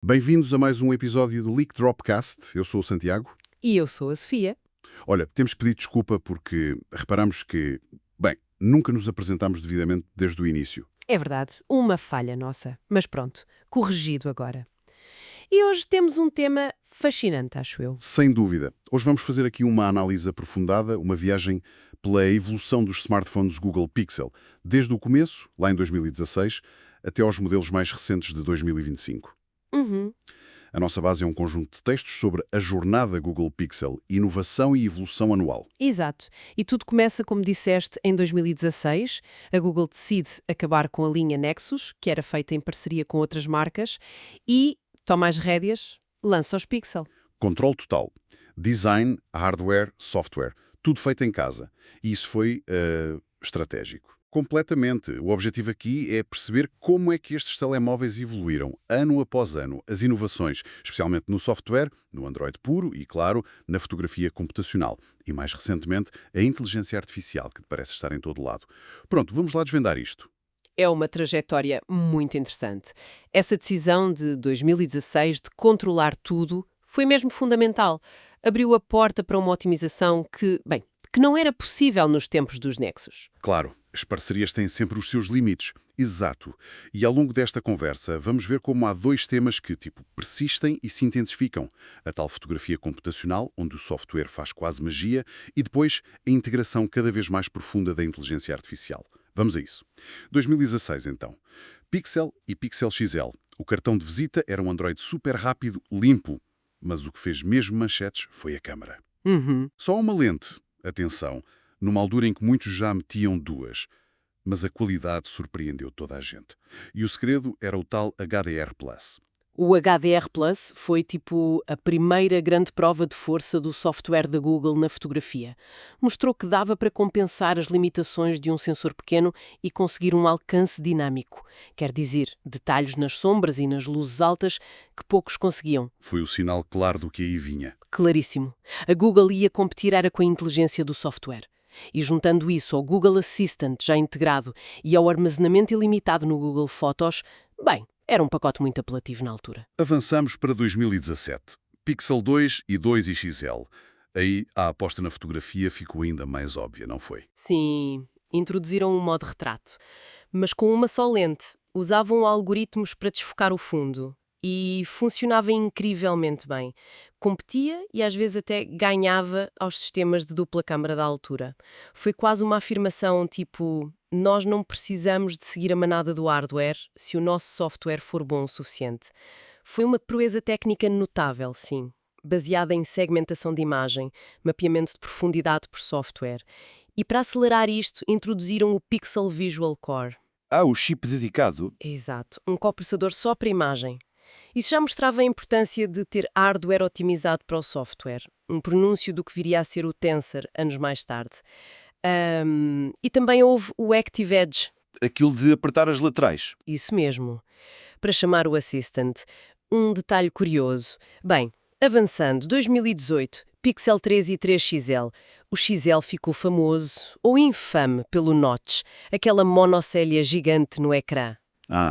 Bem-vindos a mais um episódio do Leak Dropcast. Eu sou o Santiago. E eu sou a Sofia. Olha, temos que pedir desculpa porque reparamos que, bem, nunca nos apresentámos devidamente desde o início. É verdade, uma falha nossa. Mas pronto, corrigido agora. E hoje temos um tema fascinante, acho eu. Sem dúvida. Hoje vamos fazer aqui uma análise aprofundada, uma viagem pela evolução dos smartphones Google Pixel, desde o começo, lá em 2016, até aos modelos mais recentes de 2025. Uhum. A nossa base é um conjunto de textos sobre a jornada Google Pixel, inovação e evolução anual. Exato. E tudo começa, como disseste, em 2016. A Google decide acabar com a linha Nexus, que era feita em parceria com outras marcas, e toma as rédeas, lança os Pixel. Controle total. Design, hardware, software. Tudo feito em casa. E isso foi estratégico. Completamente. O objetivo aqui é perceber como é que estes telemóveis evoluíram, ano após ano, as inovações, especialmente no software, no Android puro e, claro, na fotografia computacional. E, mais recentemente, a inteligência artificial, que parece estar em todo lado. Pronto, vamos lá desvendar isto. É uma trajetória muito interessante. Essa decisão de 2016 de controlar tudo foi mesmo fundamental. Abriu a porta para uma otimização que não era possível nos tempos dos Nexus. Claro, as parcerias têm sempre os seus limites. Exato. E ao longo desta conversa vamos ver como há dois temas que, persistem e se intensificam. A tal fotografia computacional, onde o software faz quase magia, e depois a integração cada vez mais profunda da inteligência artificial. Vamos a isso. 2016, então. Pixel e Pixel XL. O cartão de visita era um Android super rápido, limpo. Mas o que fez mesmo manchetes foi a câmara. Só uma lente. Atenção, numa altura em que muitos já metiam duas. Mas a qualidade surpreendeu toda a gente. E o segredo era o tal HDR+. O HDR Plus foi a primeira grande prova de força do software da Google na fotografia. Mostrou que dava para compensar as limitações de um sensor pequeno e conseguir um alcance dinâmico. Quer dizer, detalhes nas sombras e nas luzes altas que poucos conseguiam. Foi o sinal claro do que aí vinha. Claríssimo. A Google ia competir era com a inteligência do software. E juntando isso ao Google Assistant já integrado e ao armazenamento ilimitado no Google Fotos, era um pacote muito apelativo na altura. Avançamos para 2017. Pixel 2 e 2 e XL. Aí a aposta na fotografia ficou ainda mais óbvia, não foi? Sim, introduziram um modo retrato, mas com uma só lente. Usavam algoritmos para desfocar o fundo e funcionava incrivelmente bem. Competia e às vezes até ganhava aos sistemas de dupla câmara da altura. Foi quase uma afirmação nós não precisamos de seguir a manada do hardware se o nosso software for bom o suficiente. Foi uma proeza técnica notável, sim, baseada em segmentação de imagem, mapeamento de profundidade por software. E para acelerar isto, introduziram o Pixel Visual Core. O chip dedicado? Exato, um coprocessador só para imagem. Isso já mostrava a importância de ter hardware otimizado para o software, um pronúncio do que viria a ser o Tensor anos mais tarde. E também houve o Active Edge. Aquilo de apertar as laterais. Isso mesmo. Para chamar o Assistant. Um detalhe curioso. Avançando, 2018, Pixel 3 e 3 XL. O XL ficou famoso, ou infame, pelo notch, aquela monocélia gigante no ecrã.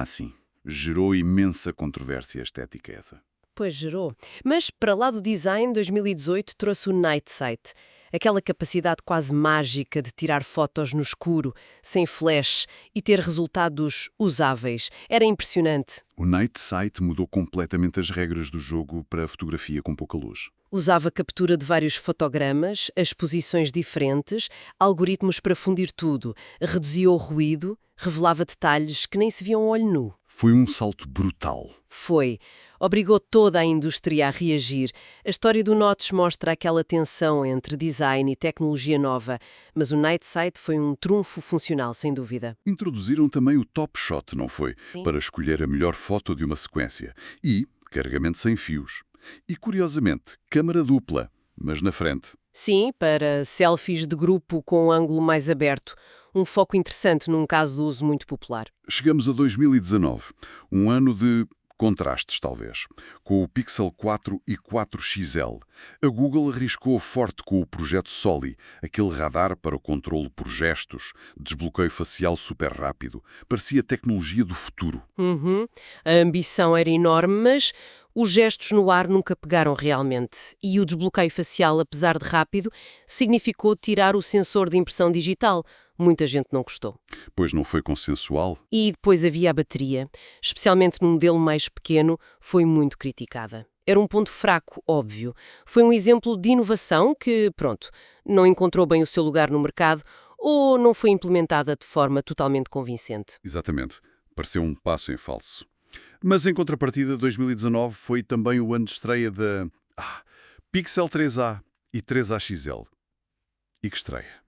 Sim. Gerou imensa controvérsia estética essa. Pois gerou. Mas, para lá do design, 2018 trouxe o Night Sight. Aquela capacidade quase mágica de tirar fotos no escuro, sem flash, e ter resultados usáveis. Era impressionante. O Night Sight mudou completamente as regras do jogo para a fotografia com pouca luz. Usava captura de vários fotogramas, exposições diferentes, algoritmos para fundir tudo, reduzia o ruído, revelava detalhes que nem se viam a olho nu. Foi um salto brutal. Foi. Obrigou toda a indústria a reagir. A história do Notch mostra aquela tensão entre design e tecnologia nova, mas o Night Sight foi um trunfo funcional, sem dúvida. Introduziram também o Top Shot, não foi? Sim. Para escolher a melhor foto de uma sequência. E carregamento sem fios. E, curiosamente, câmara dupla, mas na frente. Sim, para selfies de grupo com um ângulo mais aberto. Um foco interessante num caso de uso muito popular. Chegamos a 2019, um ano de Contrastes, talvez. Com o Pixel 4 e 4 XL, a Google arriscou forte com o projeto Soli, aquele radar para o controle por gestos, desbloqueio facial super rápido. Parecia tecnologia do futuro. Uhum. A ambição era enorme, mas os gestos no ar nunca pegaram realmente. E o desbloqueio facial, apesar de rápido, significou tirar o sensor de impressão digital. Muita gente não gostou. Pois não foi consensual? E depois havia a bateria, especialmente no modelo mais pequeno, foi muito criticada. Era um ponto fraco, óbvio. Foi um exemplo de inovação que, pronto, não encontrou bem o seu lugar no mercado ou não foi implementada de forma totalmente convincente. Exatamente. Pareceu um passo em falso. Mas, em contrapartida, 2019 foi também o ano de estreia da Pixel 3a e 3a XL. E que estreia!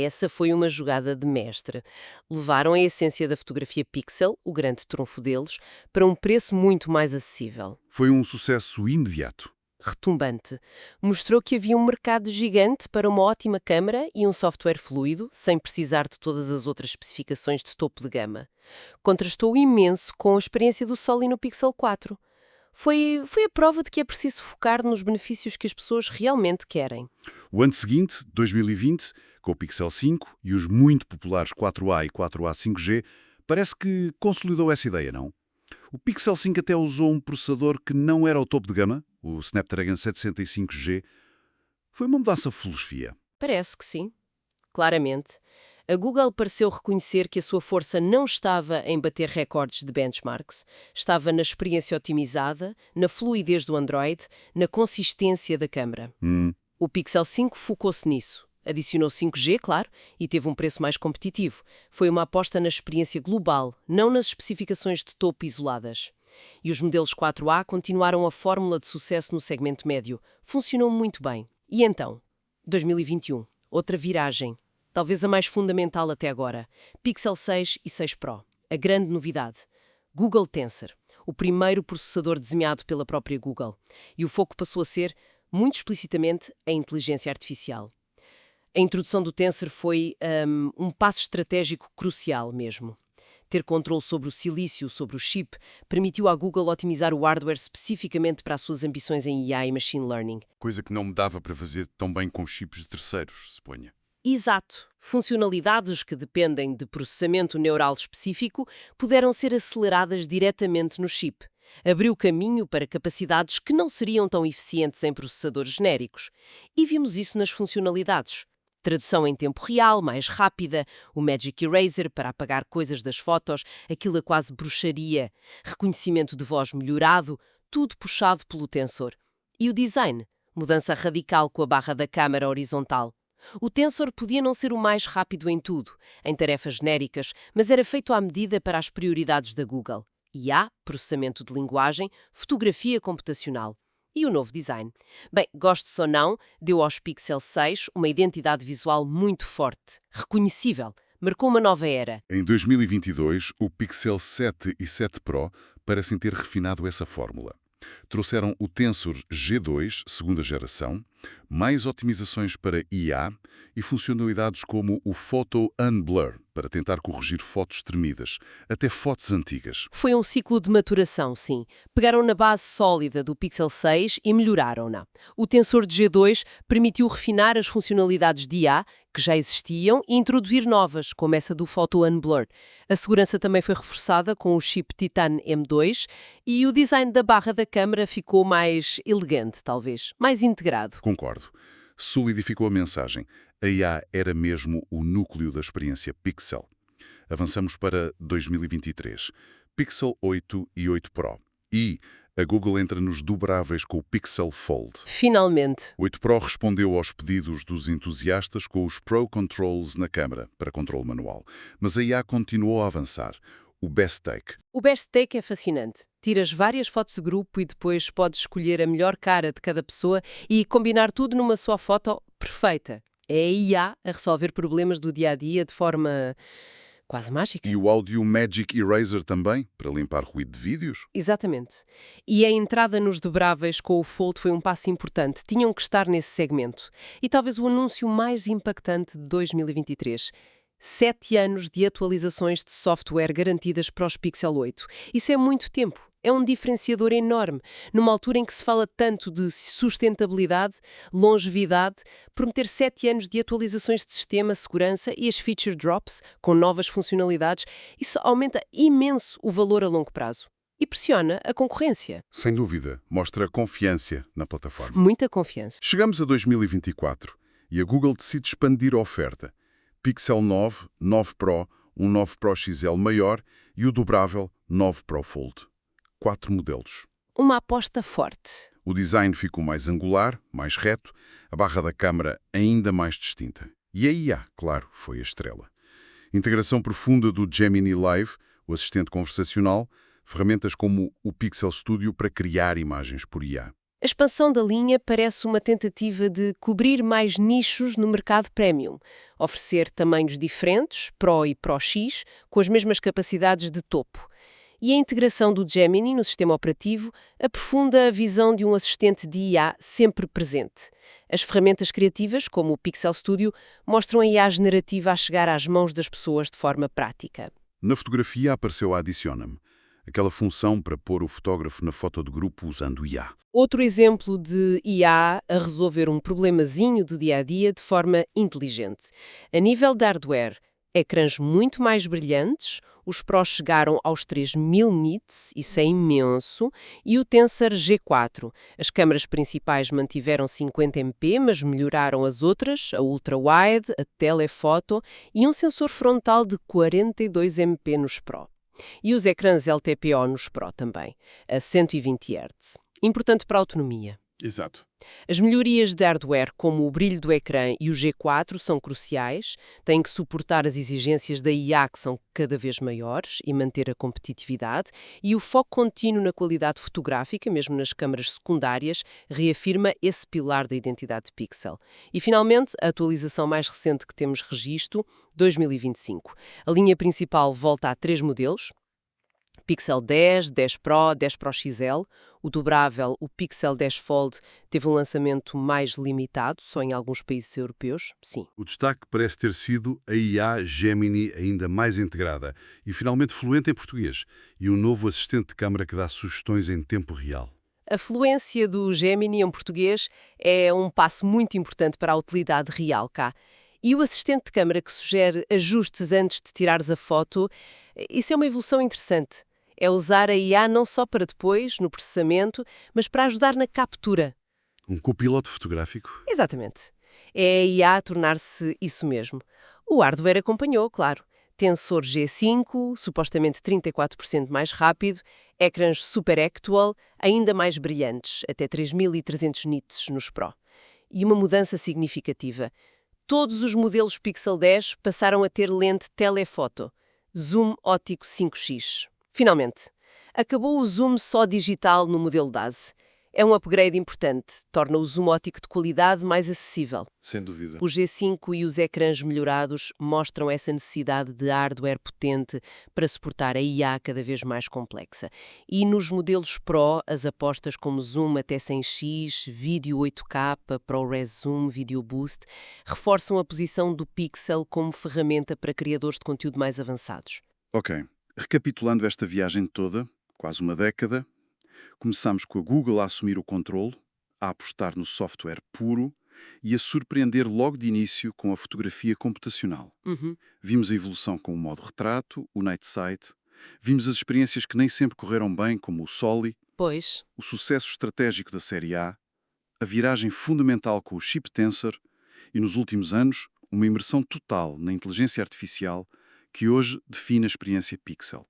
Essa foi uma jogada de mestre. Levaram a essência da fotografia pixel, o grande trunfo deles, para um preço muito mais acessível. Foi um sucesso imediato. Retumbante. Mostrou que havia um mercado gigante para uma ótima câmara e um software fluido, sem precisar de todas as outras especificações de topo de gama. Contrastou imenso com a experiência do Soli no Pixel 4. Foi a prova de que é preciso focar nos benefícios que as pessoas realmente querem. O ano seguinte, 2020, com o Pixel 5 e os muito populares 4a e 4a 5G, parece que consolidou essa ideia, não? O Pixel 5 até usou um processador que não era o topo de gama, o Snapdragon 765G. Foi uma mudança de filosofia. Parece que sim. Claramente. A Google pareceu reconhecer que a sua força não estava em bater recordes de benchmarks, estava na experiência otimizada, na fluidez do Android, na consistência da câmara. O Pixel 5 focou-se nisso. Adicionou 5G, claro, e teve um preço mais competitivo. Foi uma aposta na experiência global, não nas especificações de topo isoladas. E os modelos 4A continuaram a fórmula de sucesso no segmento médio. Funcionou muito bem. E então? 2021. Outra viragem. Talvez a mais fundamental até agora. Pixel 6 e 6 Pro. A grande novidade. Google Tensor. O primeiro processador desenhado pela própria Google. E o foco passou a ser, muito explicitamente, a inteligência artificial. A introdução do Tensor foi um passo estratégico crucial mesmo. Ter controle sobre o silício, sobre o chip, permitiu à Google otimizar o hardware especificamente para as suas ambições em IA e Machine Learning. Coisa que não me dava para fazer tão bem com chips de terceiros, suponha. Exato. Funcionalidades que dependem de processamento neural específico puderam ser aceleradas diretamente no chip. Abriu caminho para capacidades que não seriam tão eficientes em processadores genéricos. E vimos isso nas funcionalidades. Tradução em tempo real, mais rápida, o Magic Eraser para apagar coisas das fotos, aquilo é quase bruxaria, reconhecimento de voz melhorado, tudo puxado pelo Tensor. E o design, mudança radical com a barra da câmara horizontal. O Tensor podia não ser o mais rápido em tudo, em tarefas genéricas, mas era feito à medida para as prioridades da Google. IA, processamento de linguagem, fotografia computacional. E o novo design. Bem, goste-se ou não, deu aos Pixel 6 uma identidade visual muito forte, reconhecível, marcou uma nova era. Em 2022, o Pixel 7 e 7 Pro parecem ter refinado essa fórmula. Trouxeram o Tensor G2, segunda geração, mais otimizações para IA e funcionalidades como o Photo Unblur, para tentar corrigir fotos tremidas, até fotos antigas. Foi um ciclo de maturação, sim. Pegaram na base sólida do Pixel 6 e melhoraram-na. O Tensor de G2 permitiu refinar as funcionalidades de IA, que já existiam, e introduzir novas, como essa do Photo Unblur. A segurança também foi reforçada com o chip Titan M2 e o design da barra da câmara ficou mais elegante, talvez, mais integrado. Concordo. Solidificou a mensagem. A IA era mesmo o núcleo da experiência Pixel. Avançamos para 2023. Pixel 8 e 8 Pro. E a Google entra nos dobráveis com o Pixel Fold. Finalmente. O 8 Pro respondeu aos pedidos dos entusiastas com os Pro Controls na câmara, para controle manual. Mas a IA continuou a avançar. O Best Take. O Best Take é fascinante. Tiras várias fotos de grupo e depois podes escolher a melhor cara de cada pessoa e combinar tudo numa só foto perfeita. É a IA a resolver problemas do dia-a-dia de forma quase mágica. E o Audio Magic Eraser também, para limpar ruído de vídeos? Exatamente. E a entrada nos dobráveis com o Fold foi um passo importante. Tinham que estar nesse segmento. E talvez o anúncio mais impactante de 2023. 7 anos de atualizações de software garantidas para os Pixel 8. Isso é muito tempo. É um diferenciador enorme, numa altura em que se fala tanto de sustentabilidade, longevidade, prometer 7 anos de atualizações de sistema, segurança e as feature drops com novas funcionalidades, isso aumenta imenso o valor a longo prazo e pressiona a concorrência. Sem dúvida, mostra confiança na plataforma. Muita confiança. Chegamos a 2024 e a Google decide expandir a oferta. Pixel 9, 9 Pro, um 9 Pro XL maior e o dobrável 9 Pro Fold. 4 modelos. Uma aposta forte. O design ficou mais angular, mais reto, a barra da câmara ainda mais distinta. E a IA, claro, foi a estrela. Integração profunda do Gemini Live, o assistente conversacional, ferramentas como o Pixel Studio para criar imagens por IA. A expansão da linha parece uma tentativa de cobrir mais nichos no mercado premium, oferecer tamanhos diferentes, Pro e Pro X, com as mesmas capacidades de topo. E a integração do Gemini no sistema operativo aprofunda a visão de um assistente de IA sempre presente. As ferramentas criativas, como o Pixel Studio, mostram a IA generativa a chegar às mãos das pessoas de forma prática. Na fotografia apareceu a Adiciona-me, aquela função para pôr o fotógrafo na foto de grupo usando IA. Outro exemplo de IA a resolver um problemazinho do dia-a-dia de forma inteligente. A nível de hardware, ecrãs muito mais brilhantes, os Pro chegaram aos 3000 nits, isso é imenso, e o Tensor G4. As câmaras principais mantiveram 50MP, mas melhoraram as outras, a ultra-wide, a telefoto e um sensor frontal de 42MP nos Pro. E os ecrãs LTPO nos Pro também, a 120 Hz. Importante para a autonomia. Exato. As melhorias de hardware, como o brilho do ecrã e o G4, são cruciais. Têm que suportar as exigências da IA, que são cada vez maiores, e manter a competitividade. E o foco contínuo na qualidade fotográfica, mesmo nas câmaras secundárias, reafirma esse pilar da identidade Pixel. E, finalmente, a atualização mais recente que temos registro, 2025. A linha principal volta a 3 modelos. Pixel 10, 10 Pro, 10 Pro XL. O dobrável, o Pixel 10 Fold, teve um lançamento mais limitado, só em alguns países europeus, sim. O destaque parece ter sido a IA Gemini ainda mais integrada e finalmente fluente em português, e um novo assistente de câmara que dá sugestões em tempo real. A fluência do Gemini em português é um passo muito importante para a utilidade real cá. E o assistente de câmara que sugere ajustes antes de tirares a foto, isso é uma evolução interessante. É usar a IA não só para depois, no processamento, mas para ajudar na captura. Um copiloto fotográfico? Exatamente. É a IA a tornar-se isso mesmo. O hardware acompanhou, claro. Tensor G5, supostamente 34% mais rápido, ecrãs Super Actual, ainda mais brilhantes, até 3300 nits nos Pro. E uma mudança significativa. Todos os modelos Pixel 10 passaram a ter lente telefoto, zoom óptico 5x. Finalmente, acabou o zoom só digital no modelo base. É um upgrade importante, torna o zoom óptico de qualidade mais acessível. Sem dúvida. O G5 e os ecrãs melhorados mostram essa necessidade de hardware potente para suportar a IA cada vez mais complexa. E nos modelos Pro, as apostas como zoom até 100x, vídeo 8K, ProRes Zoom, Video Boost, reforçam a posição do Pixel como ferramenta para criadores de conteúdo mais avançados. Ok. Recapitulando esta viagem toda, quase uma década, começamos com a Google a assumir o controle, a apostar no software puro e a surpreender logo de início com a fotografia computacional. Vimos a evolução com o modo retrato, o Night Sight, vimos as experiências que nem sempre correram bem, como o Soli, Pois, o sucesso estratégico da série A, a viragem fundamental com o chip Tensor e, nos últimos anos, uma imersão total na inteligência artificial que hoje define a experiência Pixel.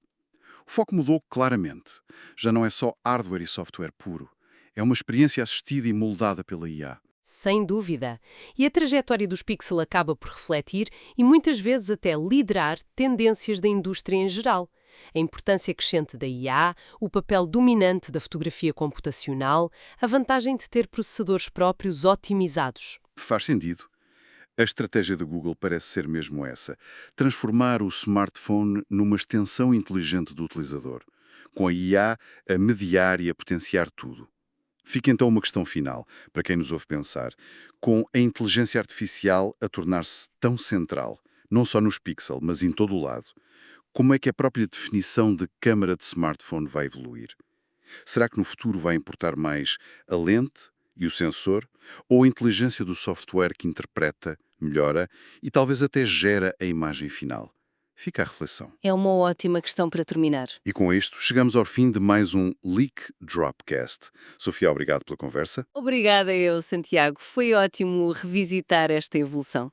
O foco mudou claramente. Já não é só hardware e software puro. É uma experiência assistida e moldada pela IA. sem dúvida. E a trajetória dos Pixel acaba por refletir e muitas vezes até liderar tendências da indústria em geral. A importância crescente da IA, o papel dominante da fotografia computacional, a vantagem de ter processadores próprios otimizados. Faz sentido. A estratégia da Google parece ser mesmo essa: transformar o smartphone numa extensão inteligente do utilizador, com a IA a mediar e a potenciar tudo. Fica então uma questão final, para quem nos ouve pensar, com a inteligência artificial a tornar-se tão central, não só nos Pixel, mas em todo o lado. Como é que a própria definição de câmara de smartphone vai evoluir? Será que no futuro vai importar mais a lente e o sensor ou a inteligência do software que interpreta, melhora e talvez até gera a imagem final? Fica a reflexão. É uma ótima questão para terminar. E com isto, chegamos ao fim de mais um Leak Dropcast. Sofia, obrigado pela conversa. Obrigada eu, Santiago. Foi ótimo revisitar esta evolução.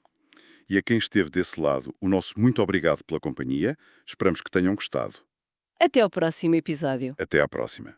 E a quem esteve desse lado, o nosso muito obrigado pela companhia. Esperamos que tenham gostado. Até ao próximo episódio. Até à próxima.